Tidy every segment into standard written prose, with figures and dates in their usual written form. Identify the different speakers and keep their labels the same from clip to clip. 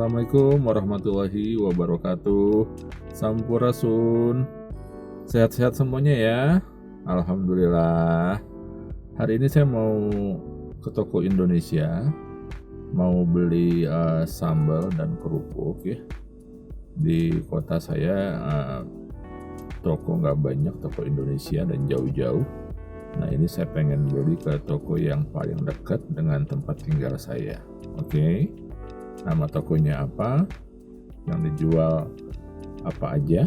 Speaker 1: Assalamualaikum warahmatullahi wabarakatuh. Sampurasun. Sehat-sehat semuanya ya. Alhamdulillah. Hari ini saya mau ke toko Indonesia, mau beli sambal dan kerupuk ya. Di kota saya toko nggak banyak, toko Indonesia, dan jauh-jauh. Nah, ini saya pengen beli ke toko yang paling dekat dengan tempat tinggal saya. Oke. Nama tokonya apa, yang dijual apa aja,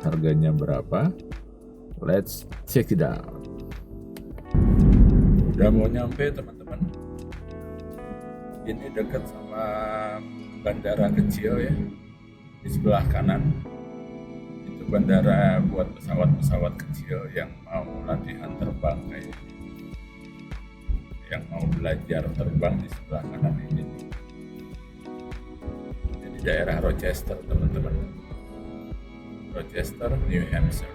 Speaker 1: harganya berapa. Let's check it out. Udah mau nyampe teman-teman. Ini dekat sama bandara kecil ya, di sebelah kanan. Itu bandara buat pesawat-pesawat kecil yang mau latihan terbang kayak yang mau belajar terbang. Di sebelah kanan ini daerah Rochester teman-teman, Rochester, New Hampshire.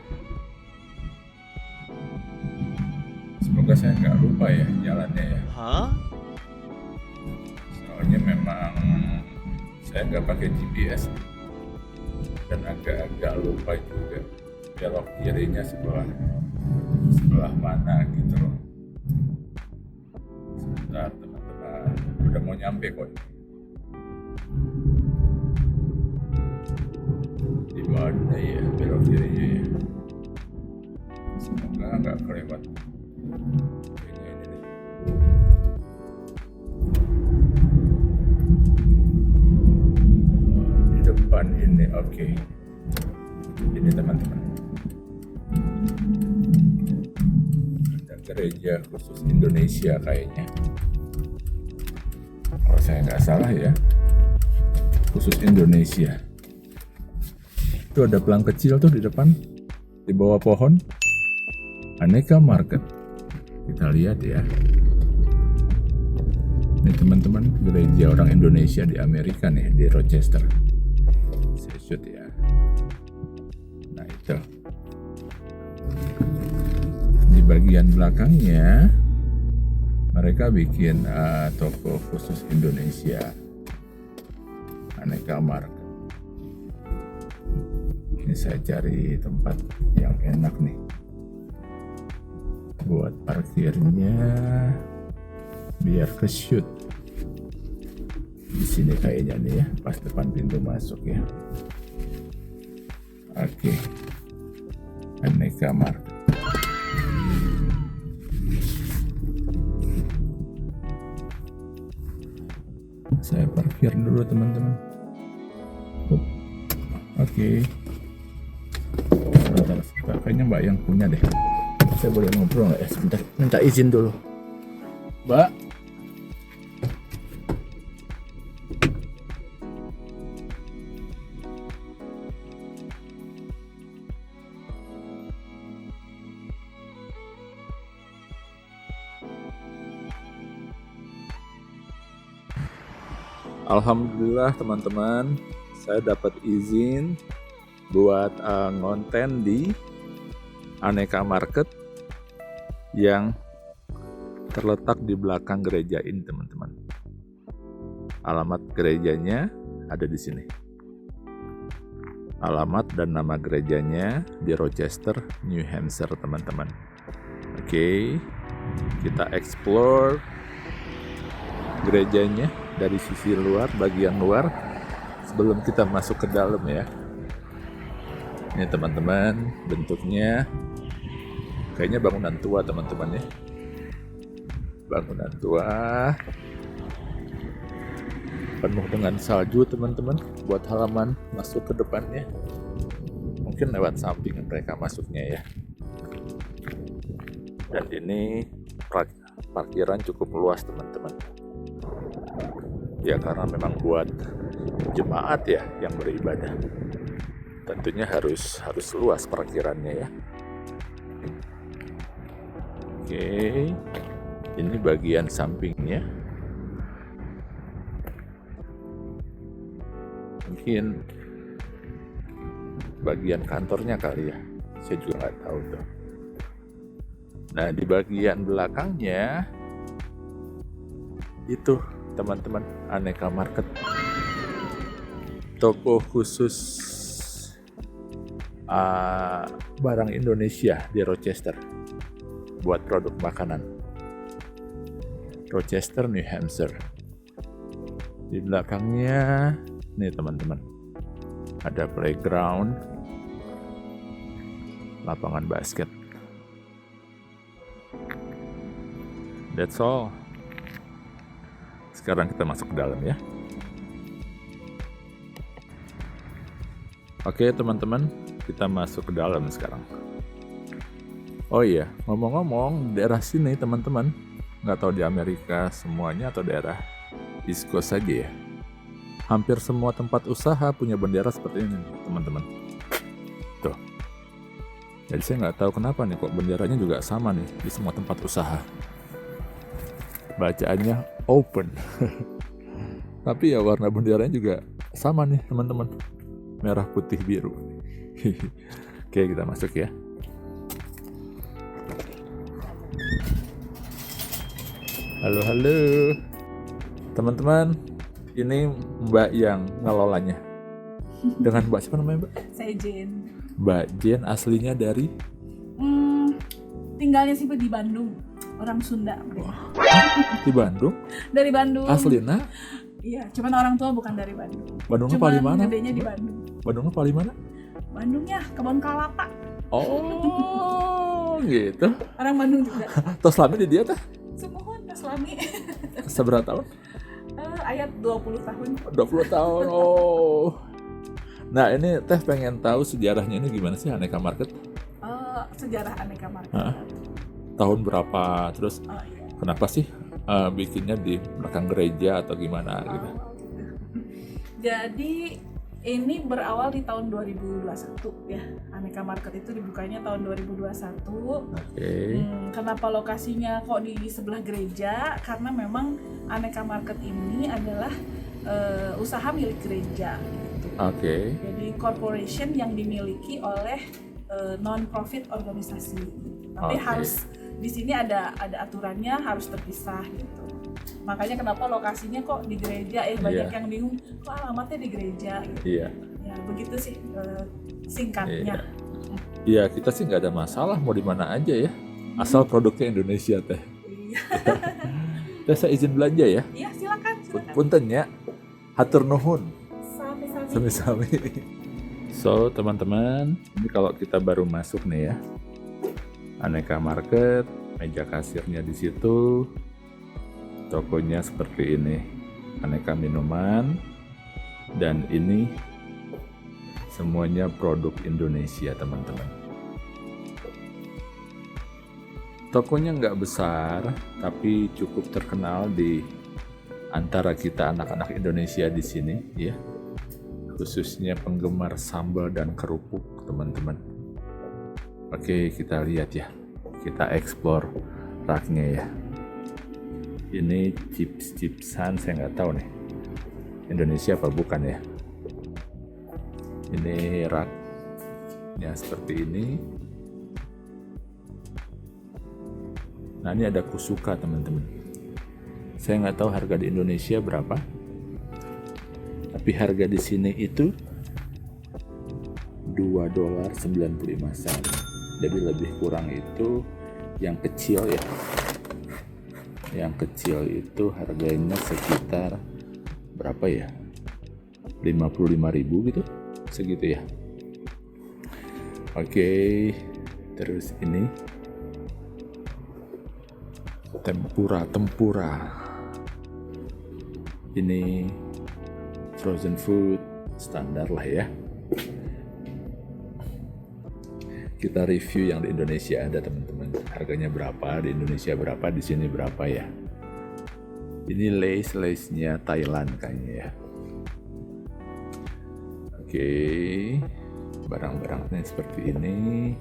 Speaker 1: Semoga saya nggak lupa ya jalannya ya. Soalnya memang saya nggak pakai GPS dan agak-agak lupa juga belok kirinya sebelah mana gitu loh. Sebentar teman-teman, udah mau nyampe kok. Di mana ya belok kirinya ya? Semoga nggak kelewat. Kayaknya ini nih. Di depan ini, oke. Ini teman-teman. Ada gereja khusus Indonesia kayaknya. Kalau saya nggak salah ya, khusus Indonesia. Itu ada pelang kecil tuh di depan, di bawah pohon, Aneka Market. Kita lihat ya. Ini teman-teman, gereja orang Indonesia di Amerika nih, di Rochester. Saya shoot ya. Nah itu. Di bagian belakangnya, mereka bikin toko khusus Indonesia, Aneka Market. Ini saya cari tempat yang enak nih buat parkirnya, biar ke shoot. Di sini kayaknya nih ya, pas depan pintu masuk ya. Oke. Aneka Market. Saya parkir dulu teman-teman. Oke. Kayaknya Mbak yang punya deh. Saya boleh ngobrol nggak ya? Sebentar, minta izin dulu. Mbak. Alhamdulillah teman-teman, saya dapat izin buat ngonten di Aneka Market yang terletak di belakang gereja ini teman-teman. Alamat gerejanya ada di sini. Alamat dan nama gerejanya di Rochester, New Hampshire teman-teman. Oke, kita explore gerejanya dari sisi luar, bagian luar, sebelum kita masuk ke dalam ya. Ini teman-teman, bentuknya kayaknya bangunan tua teman-teman ya. Bangunan tua, penuh dengan salju teman-teman, buat halaman masuk ke depannya. Mungkin lewat samping mereka masuknya ya. Dan ini parkiran cukup luas teman-teman. Ya karena memang buat jemaat ya yang beribadah. Tentunya harus luas parkirannya ya. Oke, ini bagian sampingnya. Mungkin bagian kantornya kali ya. Saya juga nggak tahu tuh. Nah di bagian belakangnya itu teman-teman Aneka Market. toko khusus barang Indonesia di Rochester buat produk makanan. Rochester, New Hampshire. Di belakangnya nih teman-teman, ada playground, lapangan basket. That's all. Sekarang kita masuk ke dalam ya. Oke teman-teman, kita masuk ke dalam sekarang. Oh iya, ngomong-ngomong, daerah sini teman-teman, nggak tahu di Amerika semuanya atau daerah East Coast saja ya, hampir semua tempat usaha punya bendera seperti ini teman-teman. Tuh. Jadi saya nggak tahu kenapa nih kok benderanya juga sama nih di semua tempat usaha. Bacaannya open. Tapi ya warna benderanya juga sama nih teman-teman. Merah, putih, biru. Oke, kita masuk ya. Halo teman-teman, ini Mbak yang ngelolanya. Dengan Mbak siapa namanya Mbak?
Speaker 2: Saya Jen.
Speaker 1: Mbak Jen aslinya dari?
Speaker 2: Tinggalnya sih di Bandung, orang Sunda.
Speaker 1: Di Bandung?
Speaker 2: Dari Bandung.
Speaker 1: Aslinya?
Speaker 2: Iya, cuman orang tua bukan dari Bandung.
Speaker 1: Bandungnya paling mana?
Speaker 2: Gedenya di Bandung.
Speaker 1: Bandungnya paling mana?
Speaker 2: Bandungnya Kebon Kelapa.
Speaker 1: Oh, gitu.
Speaker 2: Orang Bandung juga.
Speaker 1: Terus selama di dia teh?
Speaker 2: Semohon Kaslami.
Speaker 1: Seberapa tahun?
Speaker 2: Ayat 20 tahun.
Speaker 1: 20 tahun. Oh. Nah, ini teh pengen tahu sejarahnya ini gimana sih Aneka Market?
Speaker 2: Sejarah Aneka Market.
Speaker 1: Tahun berapa? Terus
Speaker 2: Iya.
Speaker 1: kenapa sih bikinnya di belakang gereja atau gimana gitu?
Speaker 2: Jadi ini berawal di tahun 2021 ya. Aneka Market itu dibukanya tahun 2021.
Speaker 1: Oke.
Speaker 2: Kenapa lokasinya kok di sebelah gereja? Karena memang Aneka Market ini adalah usaha milik gereja gitu.
Speaker 1: Oke.
Speaker 2: Jadi corporation yang dimiliki oleh non-profit organisasi. Tapi harus di sini ada aturannya, harus terpisah gitu. Makanya kenapa lokasinya kok di gereja? Banyak yang bingung, kok alamatnya di gereja gitu.
Speaker 1: Iya.
Speaker 2: Ya begitu sih singkatnya.
Speaker 1: Iya, kita sih nggak ada masalah mau di mana aja ya, asal produknya Indonesia teh.
Speaker 2: Iya.
Speaker 1: Teh saya izin belanja ya.
Speaker 2: Iya silakan.
Speaker 1: Punten ya, hatur nuhun.
Speaker 2: Sami-sami.
Speaker 1: Sami-sami. So teman-teman, ini kalau kita baru masuk nih ya, Aneka Market, meja kasirnya di situ, tokonya seperti ini, aneka minuman, dan ini semuanya produk Indonesia teman-teman. Tokonya nggak besar, tapi cukup terkenal di antara kita anak-anak Indonesia di sini, ya. Khususnya penggemar sambal dan kerupuk, teman-teman. Oke, kita lihat ya. Kita explore raknya ya. Ini chips-chipsan, saya nggak tahu nih. Indonesia apa bukan ya? Ini raknya seperti ini. Nah, ini ada kusuka, teman-teman. Saya nggak tahu harga di Indonesia berapa. Tapi harga di sini itu $2.95. Jadi lebih kurang itu yang kecil ya. Yang kecil itu harganya sekitar berapa ya? 55.000 gitu. Segitu ya. Oke. Terus ini tempura. Ini frozen food standar lah ya. Kita review yang di Indonesia ada teman-teman. Harganya berapa, di Indonesia berapa, di sini berapa ya. Ini lace-nya Thailand kayaknya ya. Oke. Barang-barangnya seperti ini.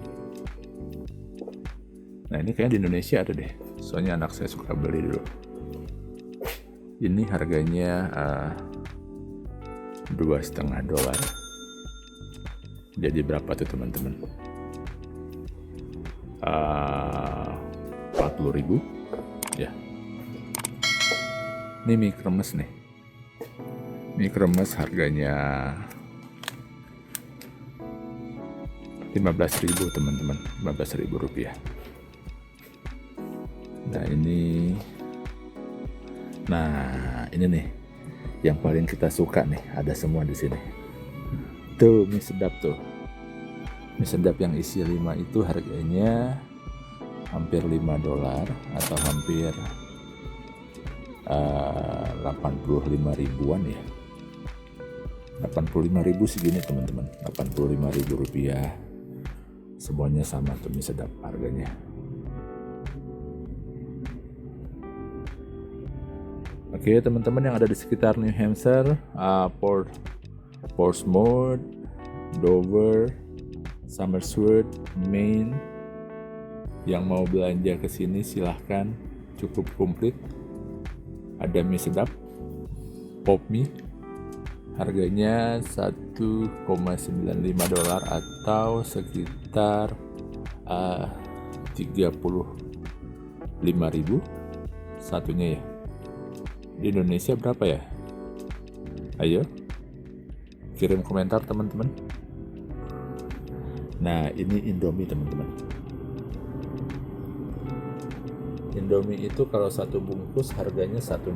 Speaker 1: Nah, ini kayaknya di Indonesia ada deh. Soalnya anak saya suka beli dulu. Ini harganya $2,5. Jadi berapa tuh teman-teman? 40.000 ya. Ini mie kremes nih. Ini kremes harganya 15.000 teman-teman, 15.000 rupiah. Nah ini nih yang paling kita suka nih, ada semua di sini. Tuh mie sedap tuh. Mie sedap yang isi 5 itu harganya hampir $5 atau hampir 85 ribuan ya. 85.000 segini teman-teman, 85.000 rupiah. Semuanya sama tuh mie sedap harganya. Oke teman-teman yang ada di sekitar New Hampshire, Portsmouth, Dover, Somerset, Maine, yang mau belanja ke sini silahkan, cukup komplit. Ada mie sedap, pop mie, harganya $1,95 atau sekitar 35.000 satunya ya. Di Indonesia berapa ya? Ayo kirim komentar teman-teman. Nah ini Indomie teman-teman. Indomie itu kalau satu bungkus harganya $1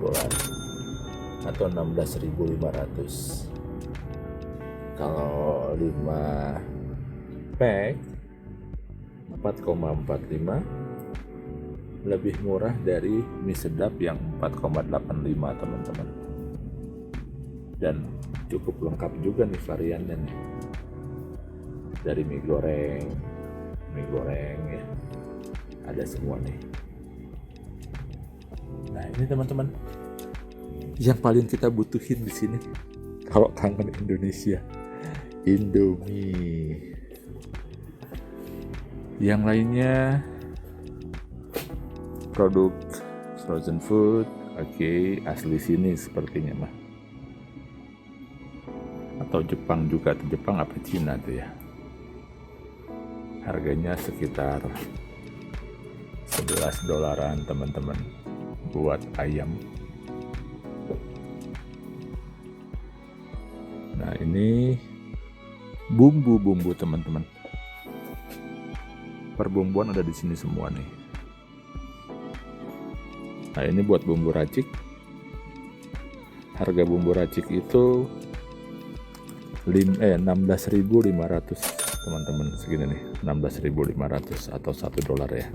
Speaker 1: atau 16.500. Kalau 5 pack 4,45, lebih murah dari mie sedap yang 4,85 teman-teman. Dan cukup lengkap juga nih variannya nih. Dari mie goreng ya, ada semua nih. Nah ini teman-teman yang paling kita butuhin di sini kalau kangen Indonesia, Indomie. Yang lainnya produk frozen food, oke, asli sini sepertinya mah. Atau Jepang juga, atau Jepang apa Cina tuh ya. Harganya sekitar $11 teman-teman buat ayam. Nah ini bumbu-bumbu teman-teman. Perbumbuan ada di sini semua nih. Nah ini buat bumbu racik. Harga bumbu racik itu 16.500 teman-teman, segini nih, 16.500 atau $1 ya.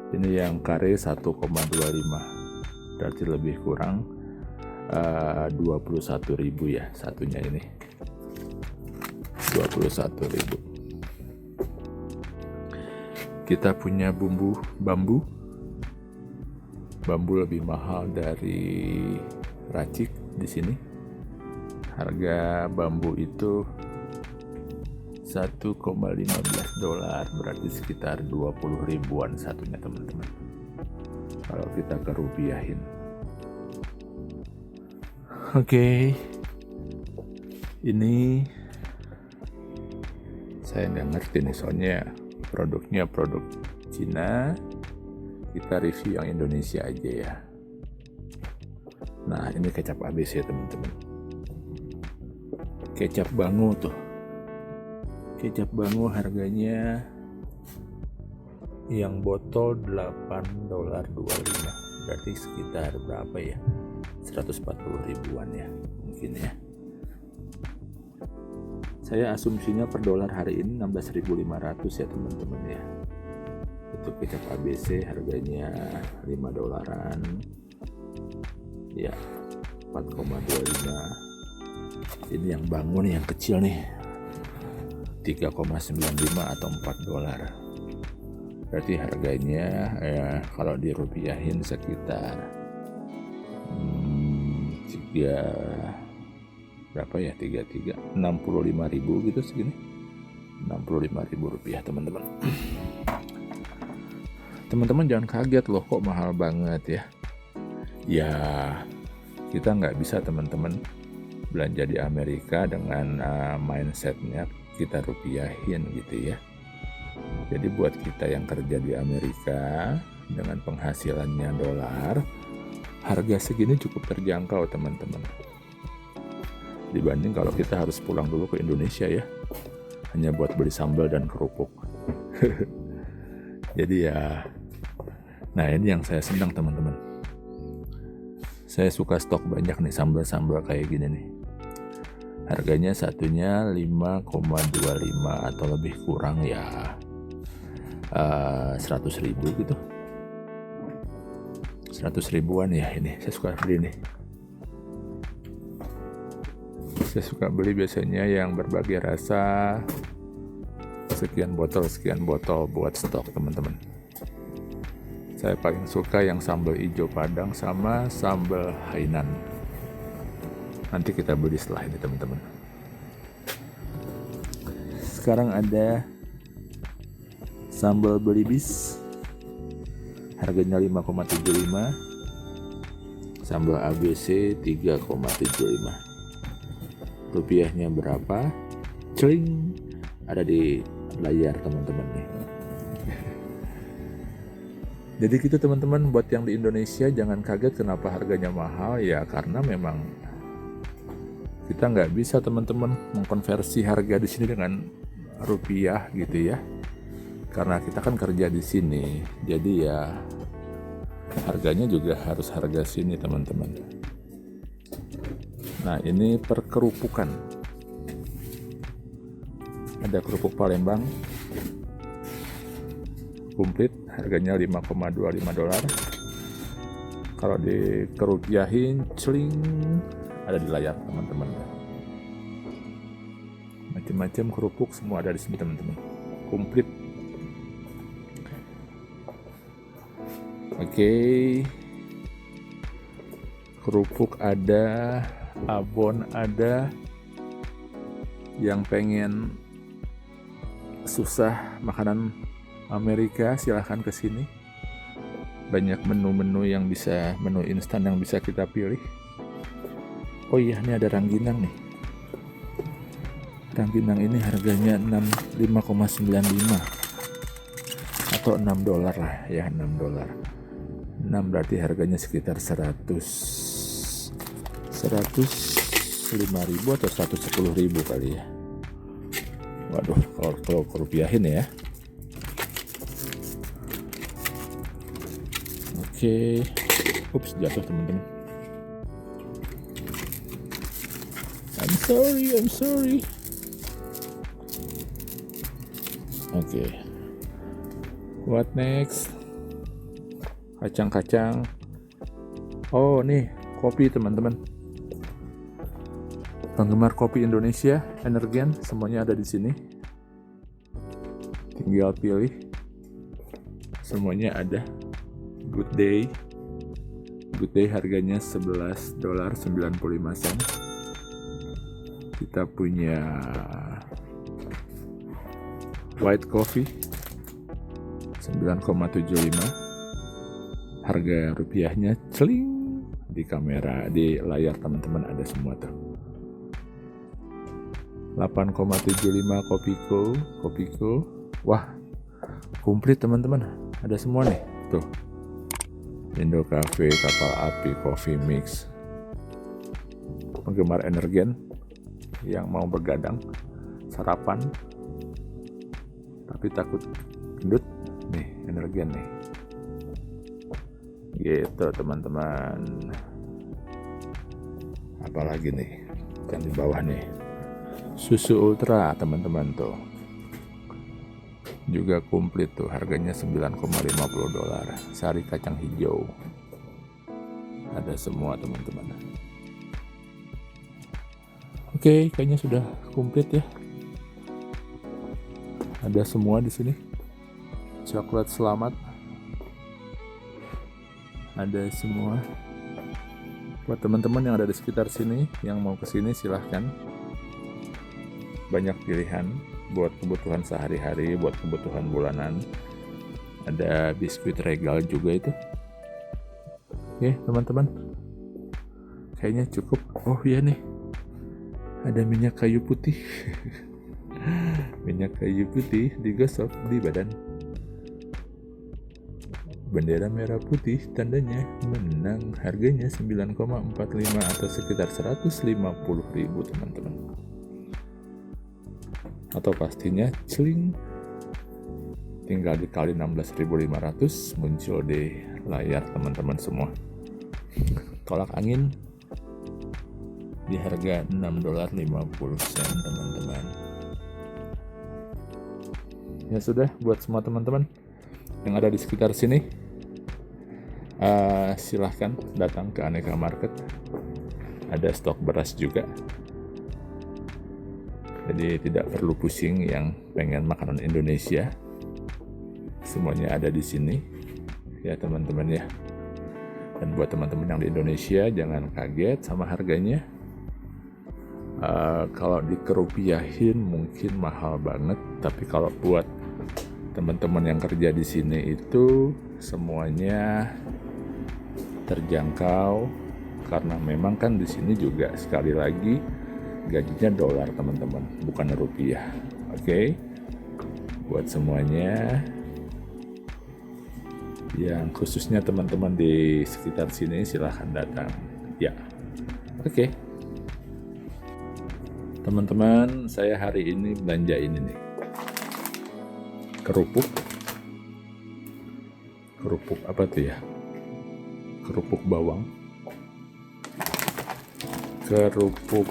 Speaker 1: Ini yang kare 1,25, berarti lebih kurang 21.000 ya satunya ini. 21.000. Kita punya bumbu bambu. Bambu lebih mahal dari racik di sini. Harga bambu itu $1,15, berarti sekitar 20 ribuan satunya teman-teman. Kalau kita kerupiahin. Oke. Ini saya nggak ngerti nih, soalnya produknya produk Cina. Kita review yang Indonesia aja ya. Nah ini kecap ABC teman-teman. Kecap Bango tuh. Kecap Bango harganya yang botol $8.25, berarti sekitar berapa ya? 140 ribuan ya mungkin ya. Saya asumsinya per dolar hari ini 16.500 ya teman-teman ya. Itu kecap ABC harganya $5 ya, 4,25. Ini yang Bango nih, yang kecil nih, 3,95 atau $4. Berarti harganya ya kalau dirupiahin sekitar 65.000 gitu segini. 65.000 rupiah teman-teman. Teman-teman jangan kaget loh, kok mahal banget ya. Ya kita nggak bisa teman-teman belanja di Amerika dengan mindsetnya kita rupiahin gitu ya. Jadi buat kita yang kerja di Amerika dengan penghasilannya dolar, Harga segini cukup terjangkau teman-teman, dibanding kalau kita harus pulang dulu ke Indonesia ya, hanya buat beli sambal dan kerupuk. Jadi ya, nah ini yang saya senang teman-teman. Saya suka stok banyak nih sambal-sambal kayak gini nih. Harganya satunya 5,25 atau lebih kurang ya 100.000 gitu. 100 ribuan ya ini. Saya suka beli nih. Saya suka beli biasanya yang berbagai rasa. Sekian botol buat stok teman-teman. Saya paling suka yang sambal hijau padang sama sambal Hainan. Nanti kita beli setelah ini teman-teman. Sekarang ada sambal belibis, harganya 5,75. Sambal ABC 3,75. Rupiahnya berapa? Celing, ada di layar teman-teman nih. Jadi gitu teman-teman, buat yang di Indonesia jangan kaget kenapa harganya mahal ya, karena memang kita nggak bisa teman-teman mengkonversi harga di sini dengan rupiah gitu ya, karena kita kan kerja di sini, jadi ya harganya juga harus harga sini teman-teman. Nah ini perkerupukan, ada kerupuk Palembang komplit, harganya $5,25. Kalau dikerupiahin celing, ada di layar teman-teman. Macam-macam kerupuk semua ada di sini teman-teman, komplit. Oke, kerupuk ada, abon ada. Yang pengen susah makanan Amerika silahkan ke sini. Banyak menu-menu yang bisa, menu instan yang bisa kita pilih. Oh iya, ini ada rangginang nih. Rangginang ini harganya 5,95 atau $6 lah ya, $6. 6 berarti harganya sekitar 105.000 atau 110.000 kali ya. Waduh, kalau kerupiahin ya. Oke. Ups, jatuh teman-teman. I'm sorry. Oke. What next? Kacang-kacang. Oh, nih, kopi teman-teman. Penggemar kopi Indonesia, Energen, semuanya ada di sini. Tinggal pilih. Semuanya ada. Good Day harganya $11.95. Kita punya white coffee 9,75. Harga rupiahnya celing di kamera, di layar teman-teman ada semua tuh. 8,75 Kopiko. Wah, komplit teman-teman. Ada semua nih. Tuh. Indo Cafe, Kapal Api, Coffee Mix. Penggemar Energen yang mau begadang, sarapan, tapi takut gendut, nih Energen nih. Gitu teman-teman. Apalagi nih yang di bawah nih, susu ultra teman-teman tuh juga komplit tuh, harganya $9,50. Sari kacang hijau ada semua teman-teman. Oke, kayaknya sudah komplit ya. Ada semua di sini. Coklat selamat ada semua. Buat teman-teman yang ada di sekitar sini yang mau kesini silahkan. Banyak pilihan buat kebutuhan sehari-hari, buat kebutuhan bulanan. Ada biskuit Regal juga itu. Oke teman-teman, kayaknya cukup. Oh iya nih, ada minyak kayu putih. Minyak kayu putih digosok di badan. bendera merah putih, tandanya menang. Harganya 9,45 atau sekitar 150.000 teman-teman. Atau pastinya celing, tinggal dikali 16.500 muncul di layar teman-teman semua. Tolak angin di harga $6.50 teman-teman. Ya sudah, buat semua teman-teman yang ada di sekitar sini, silahkan datang ke Aneka Market. Ada stok beras juga, jadi tidak perlu pusing yang pengen makanan Indonesia. Semuanya ada di sini ya teman-teman ya. Dan buat teman-teman yang di Indonesia, jangan kaget sama harganya. Kalau dikerupiahin mungkin mahal banget, tapi kalau buat teman-teman yang kerja di sini itu semuanya terjangkau, karena memang kan di sini juga sekali lagi gajinya dolar teman-teman, bukan rupiah. Oke? Buat semuanya, yang khususnya teman-teman di sekitar sini, silahkan datang ya. Oke. Teman-teman, saya hari ini belanja ini nih, kerupuk apa tuh ya, kerupuk bawang, kerupuk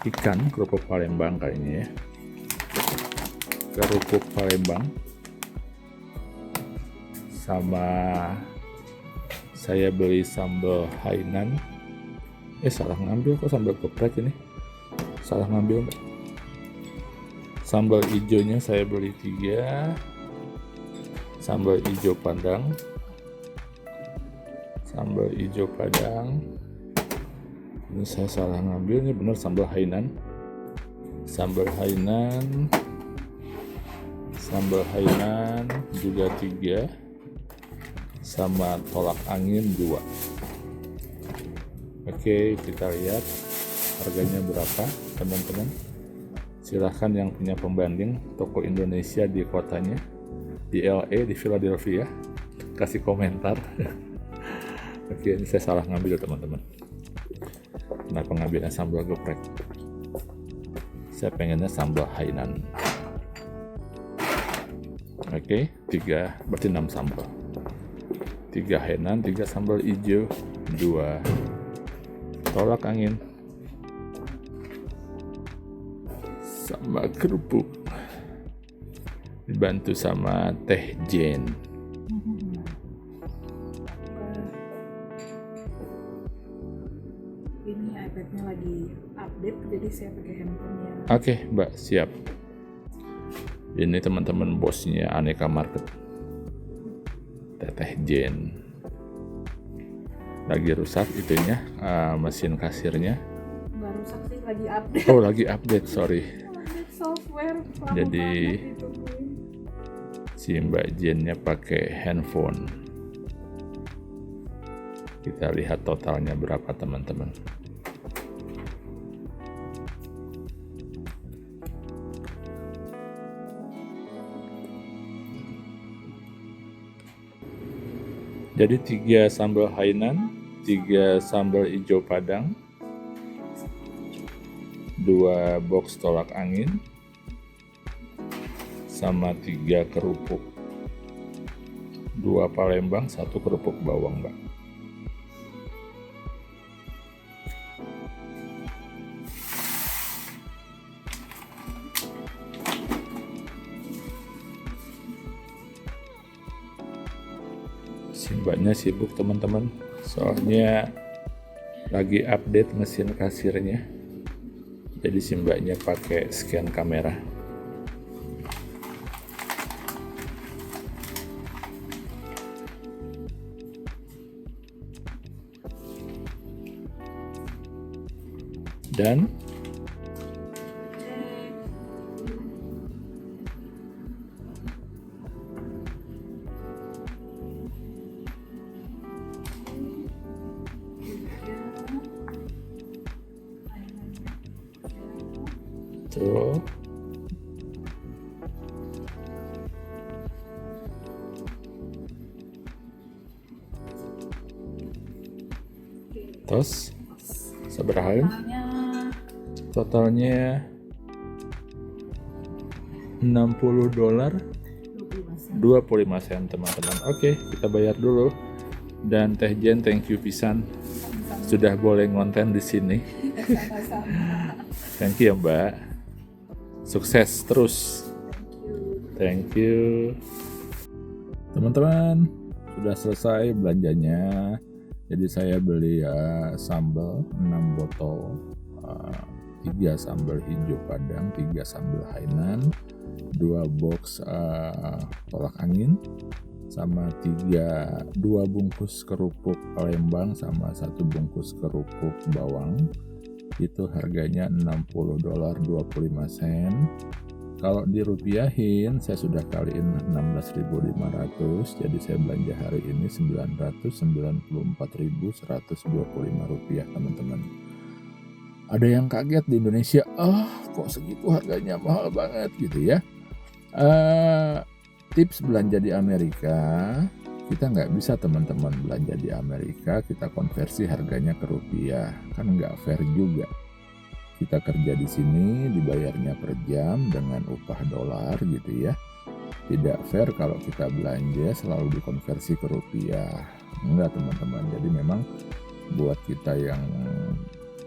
Speaker 1: ikan, kerupuk Palembang kayaknya ya, kerupuk Palembang, sama saya beli sambal Hainan. Salah ngambil kok, sambal geprek ini salah ngambil enggak? Sambal hijaunya saya beli 3, sambal hijau padang, ini saya salah ngambil, ini bener sambal Hainan, sambal Hainan juga 3, sama tolak angin 2. Oke, kita lihat harganya berapa teman-teman. Silahkan yang punya pembanding toko Indonesia di kotanya, di LA, di Philadelphia, kasih komentar. Oke, ini saya salah ngambil teman-teman. Kenapa ngambilnya sambal geprek? Saya pengennya sambal Hainan. Oke, 3, berarti 6 sambal. 3 Hainan, 3 sambal hijau, 2 tolak angin, sama kerupuk, dibantu sama teh Jen.
Speaker 2: Ini iPad-nya lagi update, jadi saya pakai handphone-nya.
Speaker 1: Oke, Mbak, siap. Ini teman-teman bosnya Aneka Market, Teteh Jen. Lagi rusak itunya, mesin kasirnya.
Speaker 2: Nggak rusak sih, lagi update.
Speaker 1: Oh, lagi update, sorry.
Speaker 2: Update software.
Speaker 1: Jadi si Mbak Jennya pakai handphone. Kita lihat totalnya berapa teman-teman. Jadi 3 sambal Hainan, 3 sambal hijau padang, 2 box tolak angin, sama 3 kerupuk, 2 Palembang, 1 kerupuk bawang, Mbak. Si Mbaknya sibuk teman-teman, soalnya lagi update mesin kasirnya. Jadi si Mbaknya pakai scan kamera. Dan tuh Tos seberapa?
Speaker 2: Totalnya
Speaker 1: Totalnya $60, 25 sen teman-teman. Oke, kita bayar dulu. Dan Teh Jen, thank you pisan sudah boleh ngonten di sini.
Speaker 2: sama-sama.
Speaker 1: Thank you ya Mbak. Sukses terus. Thank you. Teman-teman, sudah selesai belanjanya. Jadi saya beli sambal 6 botol. 3 sambal hijau padang, 3 sambal Hainan, 2 box tolak angin, sama 2 bungkus kerupuk Palembang, sama 1 bungkus kerupuk bawang. Itu harganya $60, 25 sen. Kalau dirupiahin saya sudah kaliin 16.500, jadi saya belanja hari ini 994.125 rupiah teman-teman. Ada yang kaget di Indonesia, kok segitu harganya mahal banget gitu ya. Tips belanja di Amerika, kita nggak bisa teman-teman belanja di Amerika kita konversi harganya ke rupiah, kan nggak fair juga. Kita kerja di sini dibayarnya per jam dengan upah dolar gitu ya. Tidak fair kalau kita belanja selalu dikonversi ke rupiah. Enggak teman-teman. Jadi memang buat kita yang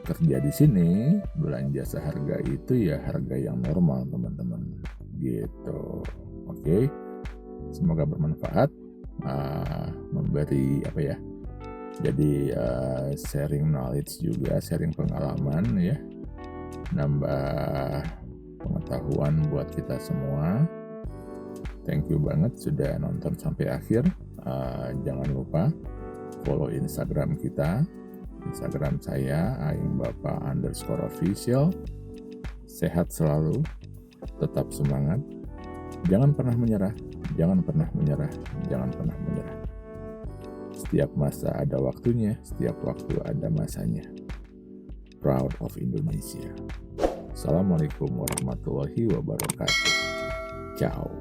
Speaker 1: kerja di sini belanja seharga itu ya harga yang normal teman-teman. Gitu. Oke. Semoga bermanfaat. Memberi apa ya? Jadi sharing knowledge juga, sharing pengalaman ya. Nambah pengetahuan buat kita semua. Thank you banget sudah nonton sampai akhir. Jangan lupa follow Instagram kita. Instagram saya @aingbapak_official. Sehat selalu, tetap semangat. Jangan pernah menyerah, jangan pernah menyerah, jangan pernah menyerah. Setiap masa ada waktunya, setiap waktu ada masanya. Proud of Indonesia. Assalamualaikum warahmatullahi wabarakatuh. Ciao.